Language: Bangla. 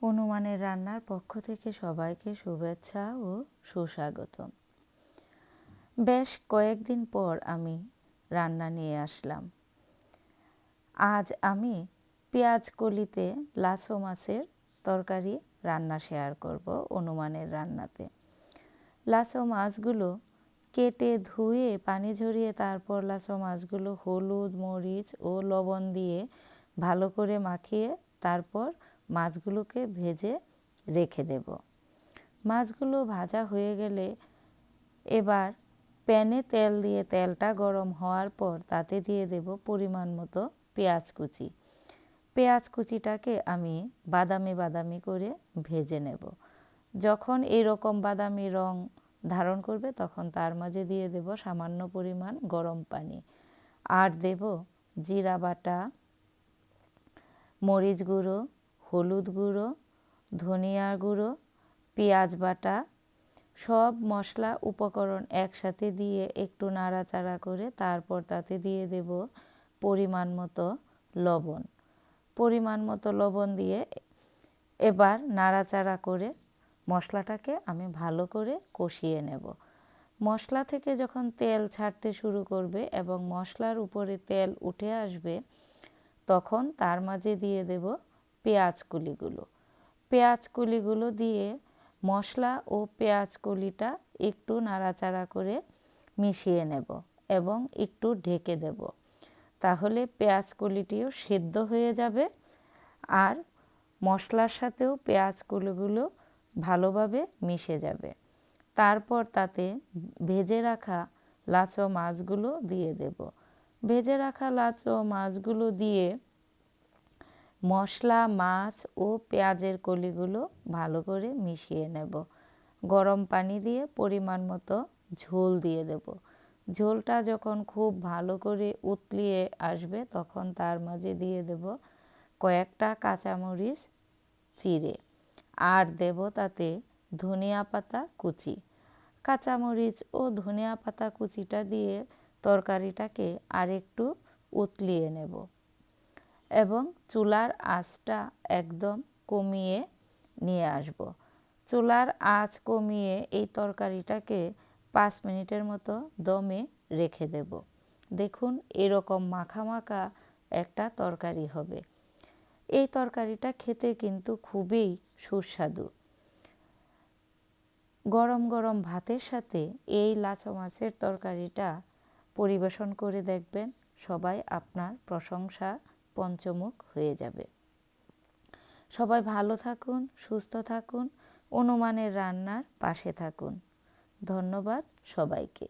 অনুমানের রান্নার পক্ষ থেকে সবাইকে শুভেচ্ছা ও সুস্বাগতম। বেশ কয়েকদিন পর আমি রান্না নিয়ে আসলাম। আজ আমি পেঁয়াজ কলিতে লাছো মাছের তরকারি রান্না শেয়ার করব অনুমানের রান্নাতে। লাছো মাছগুলো কেটে ধুয়ে পানি ঝরিয়ে তারপর লাছো মাছগুলো হলুদ, মরিচ ও লবণ দিয়ে ভালো করে মাখিয়ে তারপর মাছগুলোকে ভেজে রেখে দেব। মাছগুলো ভাজা হয়ে গেলে এবার প্যানে তেল দিয়ে তেলটা গরম হওয়ার পর তাতে দিয়ে দেব পরিমাণ মতো পেঁয়াজ কুচি। পেঁয়াজ কুচিটাকে আমি বাদামি বাদামি করে ভেজে নেব। যখন এরকম বাদামি রং ধারণ করবে তখন তার মাঝে দিয়ে দেব সামান্য পরিমাণ গরম পানি, আর দেব জিরা বাটা, মরিচ গুঁড়ো, হলুদ গুঁড়ো, ধনিয়া গুঁড়ো, পেঁয়াজ বাটা, সব মশলা উপকরণ একসাথে দিয়ে একটু নাড়াচাড়া করে তারপর তাতে দিয়ে দেব পরিমাণ মতো লবণ। পরিমাণ মতো লবণ দিয়ে এবার নাড়াচাড়া করে মশলাটাকে আমি ভালো করে কষিয়ে নেব। মশলা থেকে যখন তেল ছাড়তে শুরু করবে এবং মশলার উপরে তেল উঠে আসবে তখন তার মাঝে দিয়ে দেব পেঁয়াজ কলিগুলো। পেঁয়াজ কলিগুলো দিয়ে মশলা ও পেঁয়াজ কলিটা একটু নাড়াচাড়া করে মিশিয়ে নেব এবং একটু ঢেকে দেব। তাহলে পেঁয়াজ কলিটিও সেদ্ধ হয়ে যাবে আর মশলার সাথেও পেঁয়াজ কলিগুলো ভালোভাবে মিশে যাবে। তারপর তাতে ভেজে রাখা লাছো মাছগুলো দিয়ে দেব। ভেজে রাখা লাছো মাছগুলো দিয়ে মশলা, মাছ ও পেঁয়াজের কলিগুলো ভালো করে মিশিয়ে নেব। গরম পানি দিয়ে পরিমাণ মতো ঝোল দিয়ে দেব। ঝোলটা যখন খুব ভালো করে উতলিয়ে আসবে তখন তার মাঝে দিয়ে দেব কয়েকটা কাঁচামরিচ চিড়ে, আর দেব তাতে ধনিয়া পাতা কুচি। কাঁচামরিচ ও ধনিয়া পাতা কুচিটা দিয়ে তরকারিটাকে আরেকটু উতলিয়ে নেব এবং চুলার আঁচটা একদম কমিয়ে নিয়ে আসব। চুলার আঁচ কমিয়ে এই তরকারিটাকে 5 মিনিটের মতো দমে রেখে দেব। দেখুন এরকম মাখা মাখা একটা তরকারি হবে। এই তরকারিটা খেতে কিন্তু খুবই সুস্বাদু। গরম গরম ভাতের সাথে এই লাছো মাছের তরকারিটা পরিবেশন করে দেখবেন, সবাই আপনার প্রশংসা পঞ্চমুখ হয়ে যাবে। সবাই ভালো থাকুন, সুস্থ থাকুন, অনুমানের রান্নার পাশে থাকুন। ধন্যবাদ সবাইকে।